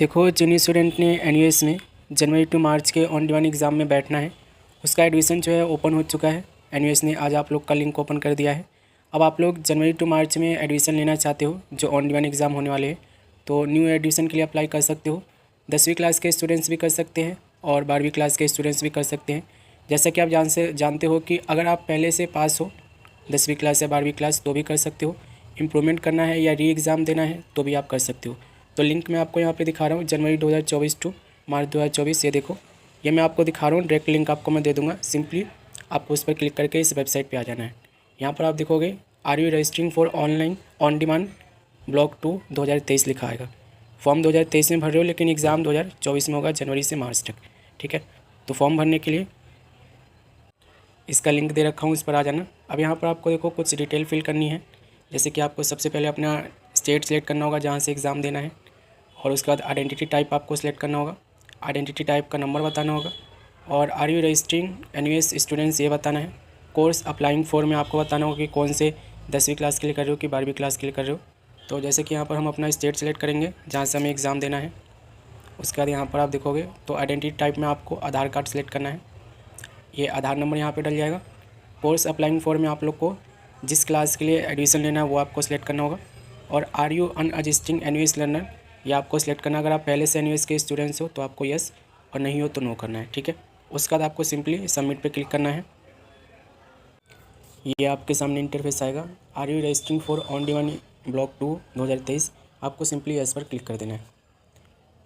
देखो, जिन स्टूडेंट ने एनयूएस में जनवरी टू मार्च के ऑन डिमांड एग्ज़ाम में बैठना है, उसका एडमिशन जो है ओपन हो चुका है। एनयूएस ने आज आप लोग का लिंक ओपन कर दिया है। अब आप लोग जनवरी टू मार्च में एडमिशन लेना चाहते हो जो ऑन डिमांड एग्ज़ाम होने वाले हैं, तो न्यू एडमिशन के लिए अप्लाई कर सकते हो। 10वीं क्लास के स्टूडेंट्स भी कर सकते हैं और 12वीं क्लास के स्टूडेंट्स भी कर सकते हैं। जैसा कि आप जानते हो कि अगर आप पहले से पास हो 10वीं क्लास या 12वीं क्लास तो भी कर सकते हो। इम्प्रूवमेंट करना है या री एग्ज़ाम देना है तो भी आप कर सकते हो। तो लिंक मैं आपको यहाँ पे दिखा रहा हूँ, जनवरी 2024 टू मार्च 2024। ये देखो, ये मैं आपको दिखा रहा हूँ। डायरेक्ट लिंक आपको मैं दे दूँगा। सिंपली आपको उस पर क्लिक करके इस वेबसाइट पे आ जाना है। यहाँ पर आप देखोगे are you registering for online on demand block 2 2023 लिखा आएगा। फॉर्म 2023 में भर रहे हो, लेकिन एग्ज़ाम 2024 में होगा, जनवरी से मार्च तक। ठीक है, तो फॉर्म भरने के लिए इसका लिंक दे रखा हूँ, इस पर आ जाना। अब यहाँ पर आपको देखो कुछ डिटेल फिल करनी है। जैसे कि आपको सबसे पहले अपना स्टेट सेलेक्ट करना होगा जहाँ से एग्ज़ाम देना है, और उसके बाद आइडेंटिटी टाइप आपको सिलेक्ट करना होगा। आइडेंटिटी टाइप का नंबर बताना होगा, और are you registering NUS students ये बताना है। कोर्स अप्लाइंग फॉर में आपको बताना होगा कि कौन से 10वीं क्लास के लिए कर रहे हो कि 12वीं क्लास के लिए कर रहे हो। तो जैसे कि यहाँ पर हम अपना स्टेट सेलेक्ट करेंगे जहाँ से हमें एग्ज़ाम देना है। उसके बाद यहाँ पर आप देखोगे तो आइडेंटिटी टाइप में आपको आधार कार्ड सेलेक्ट करना है। ये आधार नंबर यहाँ पे डल जाएगा। कोर्स अप्लाइंग फॉर में आप लोग को जिस क्लास के लिए एडमिशन लेना है वो आपको सेलेक्ट करना होगा। और आर यू अनरजिस्टरिंग एनयूएस लर्नर ये आपको सेलेक्ट करना। अगर आप पहले से एनयूएस के स्टूडेंट्स हो तो आपको यस, और नहीं हो तो नो करना है। ठीक है, उसके बाद आपको सिंपली सबमिट पे क्लिक करना है। ये आपके सामने इंटरफेस आएगा। Are you registering for on demand block 2 2023, आपको सिंपली यस पर क्लिक कर देना है।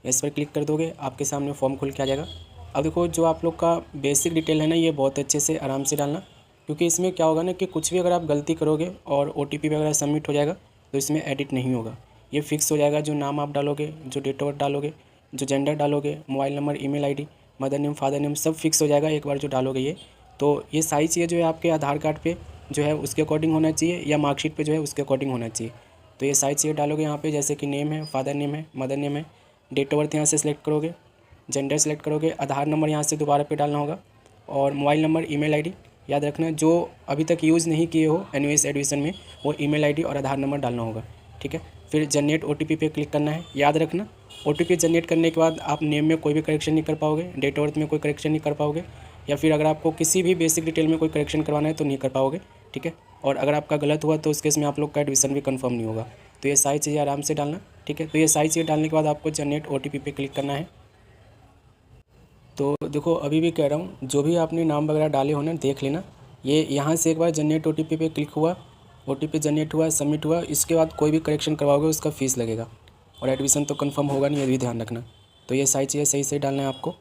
यस पर क्लिक कर दोगे, आपके सामने फॉर्म खुल के आ जाएगा। अब देखो, जो आप लोग का बेसिक डिटेल है ना, ये बहुत अच्छे से आराम से डालना, क्योंकि इसमें क्या होगा ना कि कुछ भी अगर आप गलती करोगे और OTP वगैरह सबमिट हो जाएगा तो इसमें एडिट नहीं होगा। ये फिक्स हो जाएगा। जो नाम आप डालोगे, जो डेट ऑफ बर्थ डालोगे, जो जेंडर डालोगे, mobile number, email ID, mother name, father name, सब फिक्स हो जाएगा एक बार जो डालोगे ये। तो ये सारी चीज़ें जो है आपके आधार कार्ड पे जो है उसके अकॉर्डिंग होना चाहिए, या मार्कशीट पे जो है उसके अकॉर्डिंग होना चाहिए। तो ये सारी चीज़ें डालोगे यहाँ पे, जैसे कि नेम है, फादर नेम है, मदर नेम है, डेट ऑफ बर्थ यहाँ से सिलेक्ट करोगे, जेंडर सेलेक्ट करोगे, आधार नंबर यहाँ से दोबारा पे डालना होगा, और मोबाइल नंबर, ईमेल आईडी याद रखना। जो अभी तक यूज़ नहीं किए हो एनयूएस एडमिशन में, वो ईमेल आईडी और आधार नंबर डालना होगा। ठीक है, फिर जनरेट OTP पे क्लिक करना है। याद रखना, OTP जनरेट करने के बाद आप नेम में कोई भी करेक्शन नहीं कर पाओगे, डेट ऑफ बर्थ में कोई करेक्शन नहीं कर पाओगे, या फिर अगर आपको किसी भी बेसिक डिटेल में कोई करेक्शन करवाना है तो नहीं कर पाओगे। ठीक है, और अगर आपका गलत हुआ तो उस केस में आप लोग का एडमिशन भी कंफर्म नहीं होगा। तो ये सारी चीज़ें आराम से डालना। ठीक है, तो ये सारी चीज़ें डालने के बाद आपको जनरेट OTP पे क्लिक करना है। तो देखो, अभी भी कह रहा हूँ, जो भी आपने नाम वगैरह डाले हो ना, देख लेना। ये यहाँ से एक बार जनरेट OTP पे क्लिक हुआ, OTP जनरेट हुआ, सबमिट हुआ, इसके बाद कोई भी करेक्शन करवाओगे उसका फ़ीस लगेगा, और एडमिशन तो कंफर्म होगा नहीं, ये भी ध्यान रखना। तो ये सारी चीज़ें सही से डालना है आपको।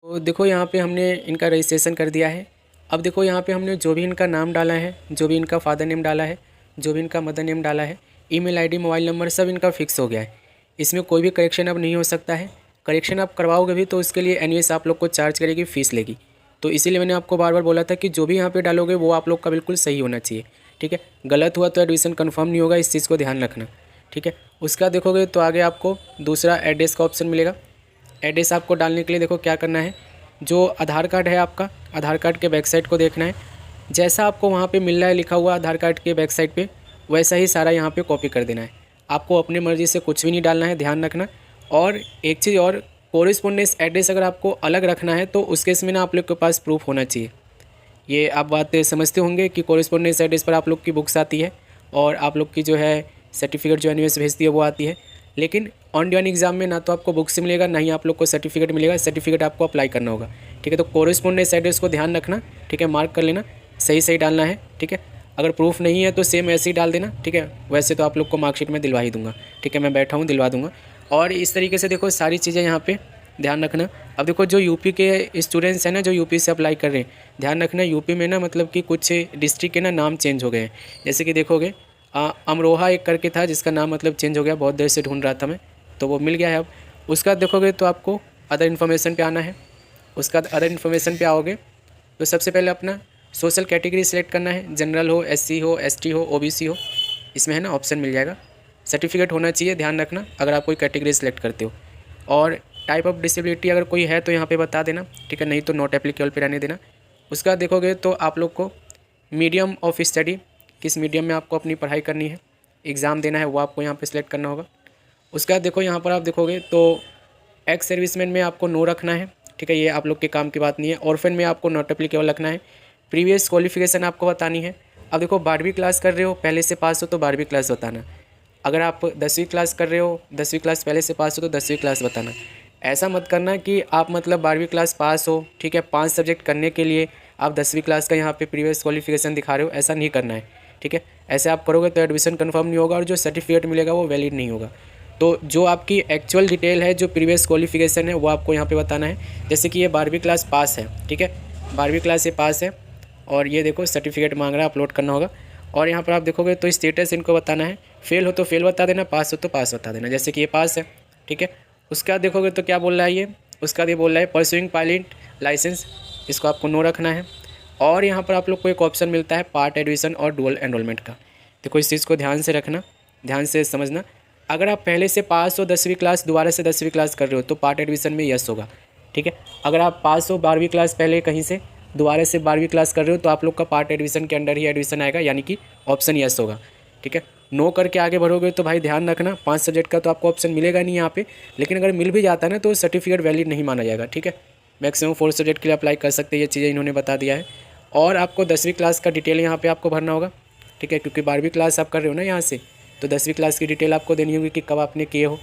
तो देखो, यहाँ पे हमने इनका रजिस्ट्रेशन कर दिया है। अब देखो, यहाँ पे हमने जो भी इनका नाम डाला है, जो भी इनका फादर नेम डाला है, जो भी इनका मदर नेम डाला है, ईमेल आईडी, मोबाइल नंबर, सब इनका फिक्स हो गया है। इसमें कोई भी करेक्शन अब नहीं हो सकता है। करेक्शन आप करवाओगे भी तो उसके लिए एनयूएस आप लोग को चार्ज करेगी, फ़ीस लेगी। तो इसीलिए मैंने आपको बार बार बोला था कि जो भी यहाँ पर डालोगे वो आप लोग का बिल्कुल सही होना चाहिए। ठीक है, गलत हुआ तो एडमिशन कन्फर्म नहीं होगा, इस चीज़ को ध्यान रखना। ठीक है, उसके बाद देखोगे तो आगे आपको दूसरा एड्रेस का ऑप्शन मिलेगा। एड्रेस आपको डालने के लिए देखो क्या करना है, जो आधार कार्ड है आपका, आधार कार्ड के बैक साइड को देखना है। जैसा आपको वहाँ पे मिल रहा है लिखा हुआ आधार कार्ड के बैक साइड पे, वैसा ही सारा यहाँ पे कॉपी कर देना है। आपको अपनी मर्ज़ी से कुछ भी नहीं डालना है, ध्यान रखना। और एक चीज़ और, कोरिस्पोंडेंस एड्रेस अगर आपको अलग रखना है तो उस केस में ना आप लोग के पास प्रूफ होना चाहिए। ये आप बात समझते होंगे कि कोरिस्पोंडेंस एड्रेस पर आप लोग की बुक्स आती है और आप लोग की जो है सर्टिफिकेट जो एनयूएस भेजती है वो आती है, लेकिन ऑन डिमांड एग्जाम में ना तो आपको बुक से मिलेगा, ना ही आप लोग को सर्टिफिकेट मिलेगा। सर्टिफिकेट आपको अप्लाई करना होगा। ठीक है, तो कोरिस्पोंडेंस एड्रेस को ध्यान रखना। ठीक है, मार्क कर लेना, सही सही डालना है। ठीक है, अगर प्रूफ नहीं है तो सेम ऐसे ही डाल देना। ठीक है, वैसे तो आप लोग को मार्कशीट में दिलवा ही दूंगा। ठीक है, मैं बैठा हूँ, दिलवा दूंगा। और इस तरीके से देखो सारी चीज़ें यहाँ पे ध्यान रखना। अब देखो, जो यूपी के स्टूडेंट्स हैं ना, जो यूपी से अप्लाई कर रहे हैं, ध्यान रखना, यूपी में ना मतलब कि कुछ डिस्ट्रिक्ट के ना नाम चेंज हो गए हैं। जैसे कि देखोगे अमरोहा एक करके था जिसका नाम मतलब चेंज हो गया, बहुत देर से ढूंढ रहा था मैं, तो वो मिल गया है अब। उसका देखोगे तो आपको अदर इन्फॉर्मेशन पे आना है। उसका अदर इन्फॉर्मेशन पे आओगे तो सबसे पहले अपना सोशल कैटेगरी सेलेक्ट करना है, जनरल हो, SC हो, ST हो, OBC हो, इसमें है ना ऑप्शन मिल जाएगा। सर्टिफिकेट होना चाहिए, ध्यान रखना अगर आप कोई कैटेगरी सेलेक्ट करते हो। और टाइप ऑफ डिसेबिलिटी अगर कोई है तो यहाँ पे बता देना, ठीक है, नहीं तो नॉट एप्लीकेबल पे रहने देना। उसका देखोगे तो आप लोग को मीडियम ऑफ स्टडी, किस मीडियम में आपको अपनी पढ़ाई करनी है, एग्ज़ाम देना है, वो आपको यहाँ पे सिलेक्ट करना होगा। उसके बाद देखो यहाँ पर आप देखोगे तो एक्स सर्विसमैन में आपको नो रखना है, ठीक है, ये आप लोग के काम की बात नहीं है। ऑर्फन में आपको नॉट एप्लीकेबल रखना है। प्रीवियस क्वालिफिकेशन आपको बतानी है। अब देखो 12वीं क्लास कर रहे हो, पहले से पास हो तो 12वीं क्लास बताना। अगर आप 10वीं क्लास कर रहे हो, 10वीं क्लास पहले से पास हो तो 10वीं क्लास बताना। ऐसा मत करना कि आप मतलब 12वीं क्लास पास हो, ठीक है, 5 सब्जेक्ट करने के लिए आप 10वीं क्लास का यहाँ पे प्रीवियस क्वालिफिकेशन दिखा रहे हो, ऐसा नहीं करना है, ठीक है। ऐसे आप करोगे तो एडमिशन कंफर्म नहीं होगा और जो सर्टिफिकेट मिलेगा वो वैलिड नहीं होगा। तो जो आपकी एक्चुअल डिटेल है, जो प्रीवियस क्वालिफिकेशन है, वो आपको यहाँ पे बताना है। जैसे कि ये 12वीं क्लास पास है, ठीक है, 12वीं क्लास से पास है और ये देखो सर्टिफिकेट मांग रहा है, अपलोड करना होगा। और यहाँ पर आप देखोगे तो स्टेटस इनको बताना है, फेल हो तो फेल बता देना, पास हो तो पास बता देना। जैसे कि ये पास है, ठीक है। उसके बाद देखोगे तो क्या बोल रहा है ये, उसका ये बोल रहा है परस्यूइंग पायलट लाइसेंस, इसको आपको नो रखना है। और यहाँ पर आप लोग को एक ऑप्शन मिलता है पार्ट एडमिशन और डुअल एनरोलमेंट का। देखो इस चीज़ को ध्यान से रखना, ध्यान से समझना। अगर आप पहले से पास हो 10वीं क्लास, दोबारा से 10वीं क्लास कर रहे हो तो पार्ट एडमिशन में यस होगा, ठीक है। अगर आप पास हो 12वीं क्लास पहले कहीं से, दोबारा से 12वीं क्लास कर रहे हो तो आप लोग का पार्ट एडमिशन के अंडर ही एडमिशन आएगा, यानी कि ऑप्शन यस होगा, ठीक है। नो करके आगे बढ़ोगे तो भाई ध्यान रखना 5 सब्जेक्ट का तो आपको ऑप्शन मिलेगा नहीं यहाँ पे, लेकिन अगर मिल भी जाता है ना तो सर्टिफिकेट वैलिड नहीं माना जाएगा, ठीक है। मैक्सिमम 4 सब्जेक्ट के लिए अप्लाई कर सकते हैं, ये चीज़ें इन्होंने बता दिया है। और आपको 10वीं क्लास का डिटेल यहाँ पे आपको भरना होगा, ठीक है, क्योंकि 12वीं क्लास आप कर रहे हो ना यहाँ से, तो 10वीं क्लास की डिटेल आपको देनी होगी कि कब आपने किए हो।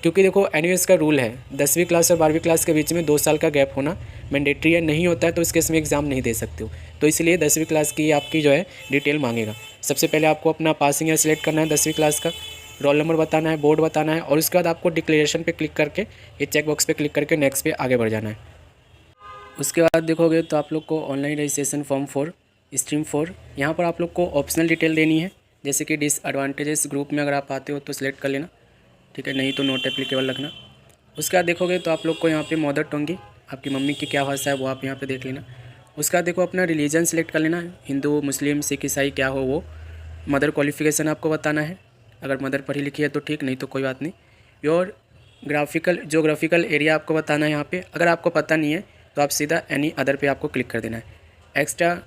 क्योंकि देखो एनयूएस का रूल है 10वीं क्लास और 12वीं क्लास के बीच में 2 साल का गैप होना मैंडेटरी है, नहीं होता है तो इस केस में एग्ज़ाम नहीं दे सकते हो। तो इसलिए 10वीं क्लास की आपकी जो है डिटेल मांगेगा। सबसे पहले आपको अपना पासिंग ईयर सेलेक्ट करना है 10वीं क्लास का, रोल नंबर बताना है, बोर्ड बताना है, और उसके बाद आपको डिक्लेरेशन पे क्लिक करके, ये चेक बॉक्स पे क्लिक करके नेक्स्ट पे आगे बढ़ जाना है। उसके बाद देखोगे तो आप लोग को ऑनलाइन रजिस्ट्रेशन फॉर्म 4 स्ट्रीम 4, यहाँ पर आप लोग को ऑप्शनल डिटेल देनी है। जैसे कि डिसएडवांटेजेस ग्रुप में अगर आप आते हो तो सिलेक्ट कर लेना, ठीक है, नहीं तो नॉट एप्लीकेबल रखना। उसके बाद देखोगे तो आप लोग को यहाँ पे मदर टंग आपकी मम्मी की क्या भाषा है वो आप यहाँ पे देख लेना। उसके बाद देखो अपना रिलीजन सेलेक्ट कर लेना, हिंदू मुस्लिम सिख ईसाई क्या हो वो। मदर क्वालिफिकेशन आपको बताना है, अगर मदर पढ़ी लिखी है तो ठीक, नहीं तो कोई बात नहीं। योर जोग्राफिकल एरिया आपको बताना है यहाँ पे। अगर आपको पता नहीं है तो आप सीधा एनी अदर पे आपको क्लिक कर देना है। एक्स्ट्रा,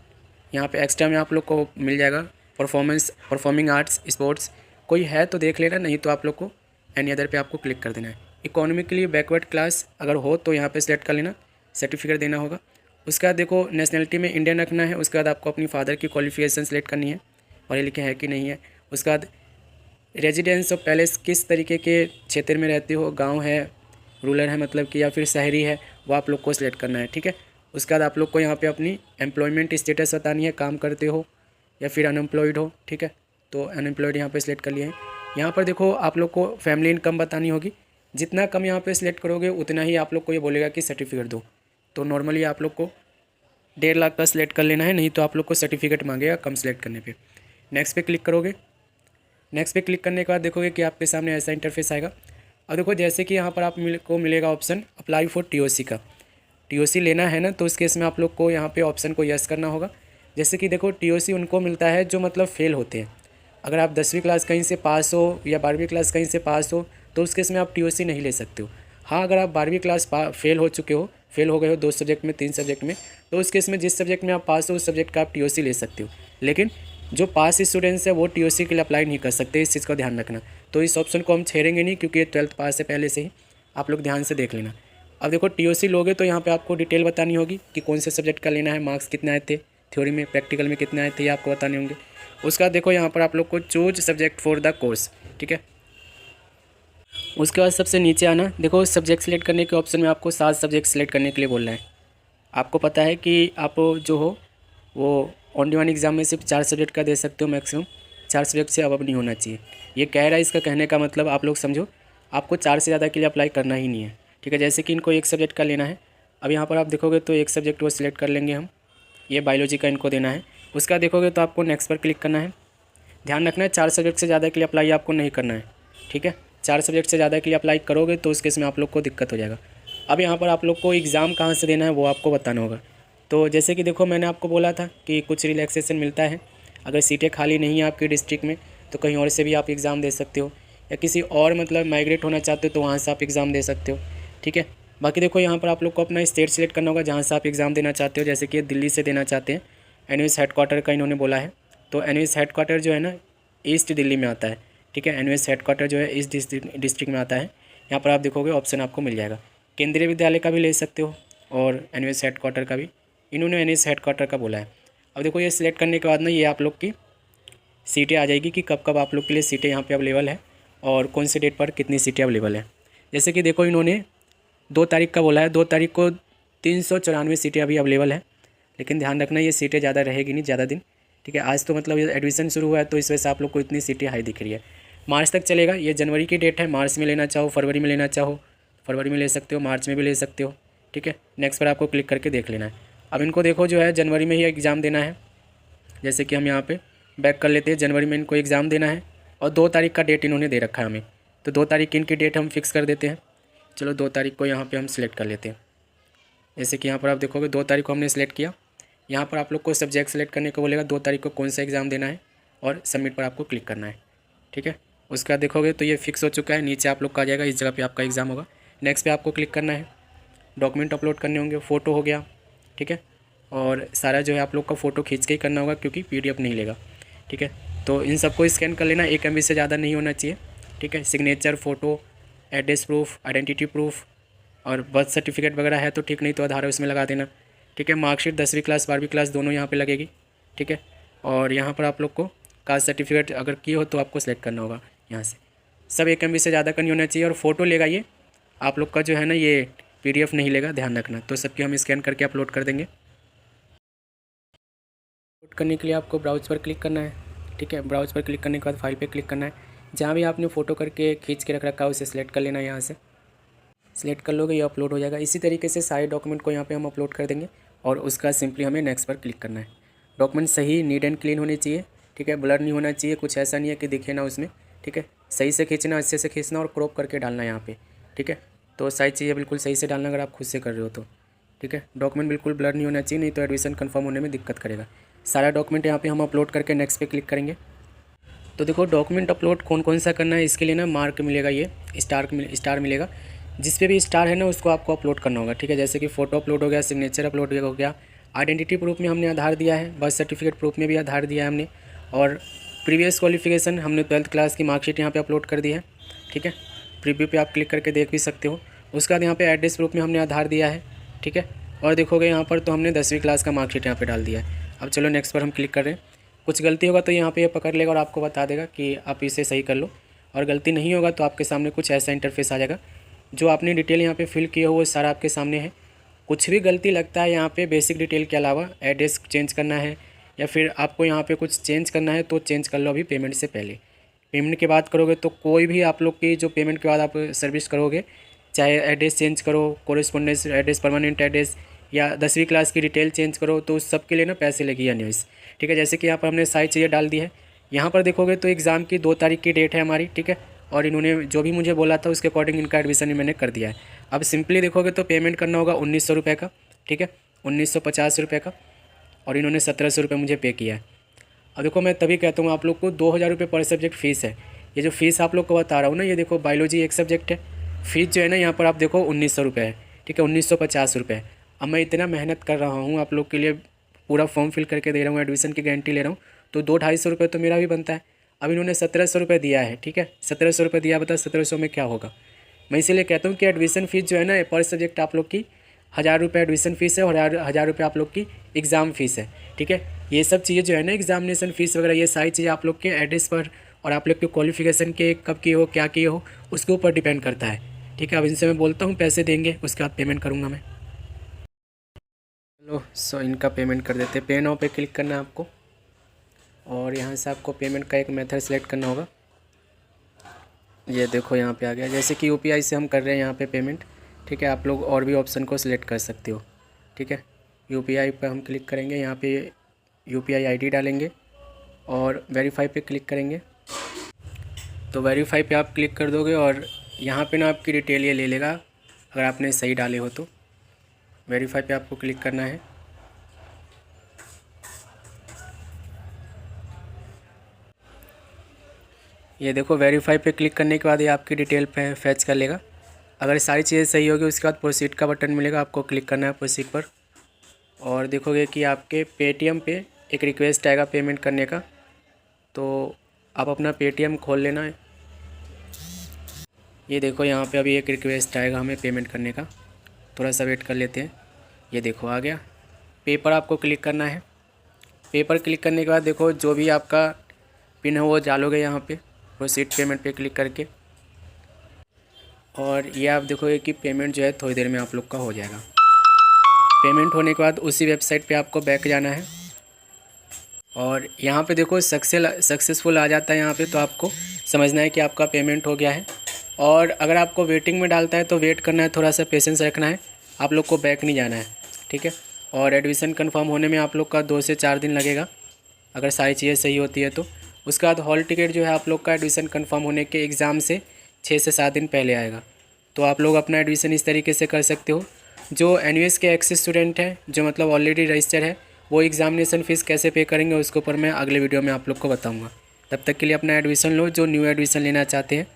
यहाँ पे एक्स्ट्रा में आप लोग को मिल जाएगा परफॉर्मिंग आर्ट्स स्पोर्ट्स, कोई है तो देख लेना, नहीं तो आप लोग को एनी अदर पे आपको क्लिक कर देना है। इकोनॉमिकली बैकवर्ड क्लास अगर हो तो यहाँ पे सेलेक्ट कर लेना, सर्टिफिकेट देना होगा। उसके बाद देखो नेशनलिटी में इंडियन रखना है। उसके बाद आपको अपनी फादर की क्वालिफिकेशन सेलेक्ट करनी है, पढ़े लिखे हैं कि नहीं है। उसके बाद रेजिडेंस ऑफ पैलेस, किस तरीके के क्षेत्र में रहते हो, गाँव है, रूरल है मतलब कि, या फिर शहरी है, वो आप लोग को सिलेक्ट करना है, ठीक है। उसके बाद आप लोग को यहाँ पे अपनी एम्प्लॉयमेंट स्टेटस बतानी है, काम करते हो या फिर अनएम्प्लॉयड हो, ठीक है। तो अनएम्प्लॉयड यहाँ पे सिलेक्ट कर लिए हैं। यहाँ पर देखो आप लोग को फैमिली इनकम बतानी होगी, जितना कम यहाँ पे सिलेक्ट करोगे उतना ही आप लोग को ये बोलेगा कि सर्टिफिकेट दो। तो नॉर्मली आप लोग को 1.5 लाख का सिलेक्ट कर लेना है, नहीं तो आप लोग को सर्टिफिकेट मांगेगा कम सिलेक्ट करने पे। नेक्स्ट पे क्लिक करोगे, नेक्स्ट पे क्लिक करने के बाद देखोगे कि आपके सामने ऐसा इंटरफेस आएगा। अब देखो जैसे कि यहाँ पर आप को मिलेगा ऑप्शन अप्लाई फॉर TOC का, TOC लेना है ना, तो इस केस में आप लोग को यहाँ पे ऑप्शन को यस करना होगा। जैसे कि देखो TOC उनको मिलता है जो मतलब फेल होते हैं। अगर आप 10वीं क्लास कहीं से पास हो या 12वीं क्लास कहीं से पास हो तो उस केस में आप TOC नहीं ले सकते हो। हाँ, अगर आप 12वीं क्लास फेल हो चुके हो, फेल हो गए हो 2 सब्जेक्ट में 3 सब्जेक्ट में, तो उस केस में जिस सब्जेक्ट में आप पास हो उस सब्जेक्ट का आप TOC ले सकते हो। लेकिन जो पास स्टूडेंट्स है वो TOC के लिए अप्लाई नहीं कर सकते, इस चीज़ का ध्यान रखना। तो इस ऑप्शन को हम छेड़ेंगे नहीं क्योंकि ये 12th पास है पहले से ही, आप लोग ध्यान से देख लेना। अब देखो TOC लोगे तो यहाँ पे आपको डिटेल बतानी होगी कि कौन से सब्जेक्ट का लेना है, मार्क्स कितने आए थे, थ्योरी में प्रैक्टिकल में कितने आए थे, ये आपको बताने होंगे। उसका देखो यहाँ पर आप लोग को choose subject for the course, ठीक है। उसके बाद सबसे नीचे आना, देखो सब्जेक्ट सेलेक्ट करने के ऑप्शन में आपको 7 सब्जेक्ट सेलेक्ट करने के लिए बोलना है। आपको पता है कि आप जो हो वो ऑन डिमांड एग्ज़ाम में सिर्फ 4 सब्जेक्ट का दे सकते हो, मैक्सिमम 4 सब्जेक्ट से अब नहीं होना चाहिए। ये कह रहा है, इसका कहने का मतलब आप लोग समझो, आपको 4 से ज़्यादा के लिए अप्लाई करना ही नहीं है, ठीक है। जैसे कि इनको 1 सब्जेक्ट का लेना है, अब यहाँ पर आप देखोगे तो 1 सब्जेक्ट वो सिलेक्ट कर लेंगे हम, ये बायोलॉजी का इनको देना है। उसका देखोगे तो आपको नेक्स्ट पर क्लिक करना है। ध्यान रखना है 4 सब्जेक्ट से ज़्यादा के लिए अप्लाई आपको नहीं करना है, ठीक है। 4 सब्जेक्ट से ज़्यादा के लिए अप्लाई करोगे तो उस केस में आप लोग को दिक्कत हो जाएगा। अब यहाँ पर आप लोग को एग्ज़ाम कहाँ से देना है वो आपको बताना होगा। तो जैसे कि देखो मैंने आपको बोला था कि कुछ रिलैक्सेशन मिलता है, अगर सीटें खाली नहीं है आपके डिस्ट्रिक्ट में तो कहीं और से भी आप एग्ज़ाम दे सकते हो, या किसी और मतलब माइग्रेट होना चाहते हो तो वहाँ से आप एग्ज़ाम दे सकते हो, ठीक है। बाकी देखो यहाँ पर आप लोग को अपना स्टेट सेलेक्ट करना होगा जहाँ से आप एग्ज़ाम देना चाहते हो। जैसे कि ये दिल्ली से देना चाहते हैं, एनयूएस हेडक्वार्टर का इन्होंने बोला है, तो एनयूएस हेडक्वार्टर जो है ना ईस्ट दिल्ली में आता है, ठीक है। एनयूएस हेडक्वार्टर जो है ईस्ट डिस्ट्रिक्ट में आता है। यहाँ पर आप देखोगे ऑप्शन आपको मिल जाएगा, केंद्रीय विद्यालय का भी ले सकते हो और एनयूएस हेडक्वार्टर का भी, इन्होंने एनयूएस हेडक्वार्टर का बोला है। अब देखो ये सिलेक्ट करने के बाद ना ये आप लोग की सीटें आ जाएगी कि कब कब आप लोग के लिए सीटें यहाँ पे अवेलेबल है और कौन से डेट पर कितनी सीटें अवेलेबल है। जैसे कि देखो इन्होंने 2 तारीख का बोला है, 2 तारीख को 394 सीटें अभी अवेलेबल है, लेकिन ध्यान रखना ये सीटें ज़्यादा रहेगी नहीं ज़्यादा दिन, ठीक है। आज तो मतलब ये एडमिशन शुरू हुआ है तो इस वजह से आप लोग को इतनी सीटें हाई दिख रही है। मार्च तक चलेगा, ये जनवरी की डेट है, मार्च में लेना चाहो फरवरी में लेना चाहो फरवरी में ले सकते हो, मार्च में भी ले सकते हो, ठीक है। नेक्स्ट पर आपको क्लिक करके देख लेना है। अब इनको देखो जो है जनवरी में ही एग्ज़ाम देना है। जैसे कि हम यहाँ पे बैक कर लेते हैं, जनवरी में इनको एग्ज़ाम देना है और 2 तारीख का डेट इन्होंने दे रखा है हमें, तो 2 तारीख इनकी डेट हम फिक्स कर देते हैं। चलो 2 तारीख को यहाँ पे हम सिलेक्ट कर लेते हैं। जैसे कि यहाँ पर आप देखोगे 2 तारीख को हमने सेलेक्ट किया। यहाँ पर आप लोग को सब्जेक्ट सेलेक्ट करने को बोलेगा, 2 तारीख को कौन सा एग्ज़ाम देना है और सबमिट पर आपको क्लिक करना है, ठीक है। उसका देखोगे तो ये फिक्स हो चुका है, नीचे आप लोग का आ जाएगा इस जगह पे आपका एग्ज़ाम होगा। नेक्स्ट पे आपको क्लिक करना है, डॉक्यूमेंट अपलोड करने होंगे, फ़ोटो हो गया, ठीक है। और सारा जो है आप लोग का फ़ोटो खींच के ही करना होगा क्योंकि PDF नहीं लेगा, ठीक है। तो इन सबको स्कैन कर लेना, 1 MB से ज़्यादा नहीं होना चाहिए, ठीक है। Signature, photo, address proof, identity proof और बर्थ सर्टिफिकेट वगैरह है तो ठीक, नहीं तो आधार उसमें लगा देना, ठीक है। मार्कशीट 10वीं क्लास 12वीं क्लास दोनों यहाँ पे लगेगी, ठीक है। और यहाँ पर आप लोग को कास्ट सर्टिफिकेट अगर की हो तो आपको सेलेक्ट करना होगा यहाँ से। सब 1 MB से ज़्यादा का नहीं होना चाहिए। और फ़ोटो लेगा ये आप लोग का जो है ना, ये PDF नहीं लेगा, ध्यान रखना। तो सबकी हम स्कैन करके अपलोड कर देंगे। अपलोड करने के लिए आपको ब्राउज़ पर क्लिक करना है, ठीक है। ब्राउज़ पर क्लिक करने के बाद फाइल पे क्लिक करना है, जहाँ भी आपने फ़ोटो करके खींच के रख रखा है उसे सिलेक्ट कर लेना है। यहाँ से सिलेक्ट कर लोगे, ये अपलोड हो जाएगा। इसी तरीके से सारे डॉक्यूमेंट को यहाँ पे हम अपलोड कर देंगे और उसका सिंपली हमें नेक्स्ट पर क्लिक करना है। डॉक्यूमेंट सही नीट एंड क्लीन होने चाहिए, ठीक है। ब्लर नहीं होना चाहिए, कुछ ऐसा नहीं है कि दिखे ना उसमें, ठीक है। सही से खींचना, अच्छे से खींचना और क्रॉप करके डालना यहाँ पे, ठीक है। तो साइज चाहिए बिल्कुल सही से डालना अगर आप खुद से कर रहे हो तो, ठीक है। डॉक्यूमेंट बिल्कुल ब्लर नहीं होना चाहिए, नहीं तो एडमिशन कंफर्म होने में दिक्कत करेगा। सारा डॉक्यूमेंट यहाँ पे हम अपलोड करके नेक्स्ट पे क्लिक करेंगे। तो देखो डॉक्यूमेंट अपलोड कौन कौन सा करना है, इसके लिए ना मार्क मिलेगा, ये स्टार मिलेगा। जिस पे भी स्टार है ना उसको आपको अपलोड करना होगा, ठीक है। जैसे कि फ़ोटो अपलोड हो गया, सिग्नेचर अपलोड हो गया, आइडेंटिटी प्रूफ में हमने आधार दिया है, बर्थ सर्टिफिकेट प्रूफ में भी आधार दिया है हमने, और प्रीवियस क्वालिफिकेशन हमने 12th क्लास की मार्कशीट यहाँ पे अपलोड कर दी है, ठीक है। प्रीव्यू पे आप क्लिक करके देख भी सकते हो। उसके बाद यहाँ पे एड्रेस प्रूफ में हमने आधार दिया है, ठीक है। और देखोगे यहाँ पर तो हमने 10वीं क्लास का मार्कशीट यहाँ पे डाल दिया है। अब चलो नेक्स्ट पर हम क्लिक कर रहे हैं। कुछ गलती होगा तो यहाँ पे ये पकड़ लेगा और आपको बता देगा कि आप इसे सही कर लो, और गलती नहीं होगा तो आपके सामने कुछ ऐसा इंटरफेस आ जाएगा। जो आपने डिटेल यहाँ पे फिल किया हो वो सारा आपके सामने है। कुछ भी गलती लगता है यहाँ पे बेसिक डिटेल के अलावा, एड्रेस चेंज करना है या फिर आपको यहाँ पे कुछ चेंज करना है तो चेंज कर लो अभी पेमेंट से पहले। पेमेंट के बाद करोगे तो कोई भी आप लोग की जो पेमेंट के बाद आप सर्विस करोगे, चाहे एड्रेस चेंज करो, कोरेस्पोंडेंस एड्रेस, परमानेंट एड्रेस, या 10वीं क्लास की डिटेल चेंज करो, तो उस सब के लिए ना पैसे लगी एनयूएस, ठीक है। जैसे कि यहाँ पर हमने साइज चाहिए डाल दी है। यहाँ पर देखोगे तो एग्ज़ाम की 2 तारीख की डेट है हमारी, ठीक है। और इन्होंने जो भी मुझे बोला था उसके अकॉर्डिंग इनका एडमिशन मैंने कर दिया है। अब सिंपली देखोगे तो पेमेंट करना होगा 1900 रुपये का, ठीक है, 1950 रुपये का, और इन्होंने 1700 रुपये मुझे पे किया है। अब देखो मैं तभी कहता हूँ आप लोग को 2000 रुपये पर सब्जेक्ट फ़ीस है। ये जो फ़ीस आप लोग को बता रहा हूँ ना, ये देखो बायोलॉजी एक सब्जेक्ट है, फ़ीस जो है ना यहाँ पर आप देखो 1900 रुपये है, ठीक है, 1950 रुपये। अब मैं इतना मेहनत कर रहा हूँ आप लोग के लिए, पूरा फॉर्म फिल करके दे रहा हूँ, एडमिशन की गारंटी ले रहा हूँ, तो 200-250 रुपये तो मेरा भी बनता है। अब इन्होंने 1700 रुपये दिया है, ठीक है, 1700 रुपये दिया, बता 1700 में क्या होगा। मैं इसीलिए कहता हूँ कि एडमिशन फ़ीस जो है ना पर सब्जेक्ट आप लोग की 1000 रुपये एडमिशन फ़ीस है और 1000 रुपये आप लोग की एग्ज़ाम फ़ीस है, ठीक है। ये सब चीज़ें जो है ना एग्जामिनेशन फ़ीस वगैरह, ये सारी चीज़ें आप लोग के एड्रेस पर और आप लोग के क्वालिफिकेशन के कब किए हो, क्या किए हो, उसके ऊपर डिपेंड करता है, ठीक है। अब इनसे मैं बोलता हूँ पैसे देंगे, उसके बाद पेमेंट करूँगा मैं। चलो सो इनका पेमेंट कर देते हैं। पे नाउ पे क्लिक करना है आपको, और यहाँ से आपको पेमेंट का एक मेथड सेलेक्ट करना होगा। ये देखो यहाँ पे आ गया, जैसे कि UPI से हम कर रहे हैं यहाँ पे पेमेंट, ठीक है। आप लोग और भी ऑप्शन को सिलेक्ट कर सकते हो, ठीक है। UPI पर हम क्लिक करेंगे, यहाँ पे UPI ID डालेंगे और वेरीफाई पे क्लिक करेंगे। तो वेरीफाई पे आप क्लिक कर दोगे और यहाँ पे ना आपकी डिटेल ये ले लेगा अगर आपने सही डाले हो तो। वेरीफाई पे आपको क्लिक करना है ये देखो वेरीफाई पे क्लिक करने के बाद ये आपकी डिटेल पे फैच कर लेगा। अगर सारी चीज़ें सही होगी उसके बाद प्रोसीड का बटन मिलेगा, आपको क्लिक करना है प्रोसीड पर। और देखोगे कि आपके पेटीएम पे एक रिक्वेस्ट आएगा पेमेंट करने का, तो आप अपना पेटीएम खोल लेना है। ये देखो यहाँ पे अभी एक रिक्वेस्ट आएगा हमें पेमेंट करने का, थोड़ा सा वेट कर लेते हैं। ये देखो आ गया। पे पर आपको क्लिक करना है। पे पर क्लिक करने के बाद देखो जो भी आपका पिन है वो डालोगे यहाँ पे प्रोसीड पेमेंट पे क्लिक करके, और ये आप देखोगे कि पेमेंट जो है थोड़ी देर में आप लोग का हो जाएगा। पेमेंट होने के बाद उसी वेबसाइट पे आपको बैक जाना है और यहाँ पे देखो सक्सेसफुल आ जाता है यहाँ पे, तो आपको समझना है कि आपका पेमेंट हो गया है। और अगर आपको वेटिंग में डालता है तो वेट करना है, थोड़ा सा पेशेंस रखना है, आप लोग को बैक नहीं जाना है, ठीक है। और एडमिशन कंफर्म होने में आप लोग का 2 से 4 दिन लगेगा अगर सारी चीज़ें सही होती है तो। उसके बाद हॉल टिकट जो है आप लोग का एडमिशन कंफर्म होने के एग्ज़ाम से 6 से 7 दिन पहले आएगा। तो आप लोग अपना एडमिशन इस तरीके से कर सकते हो। जो एनयूएस के एक्स स्टूडेंट हैं, जो मतलब ऑलरेडी रजिस्टर है, वो एग्ज़ामिनेशन फ़ीस कैसे पे करेंगे उसके ऊपर मैं अगले वीडियो में आप लोग को बताऊँगा। तब तक के लिए अपना एडमिशन लो जो न्यू एडमिशन लेना चाहते हैं।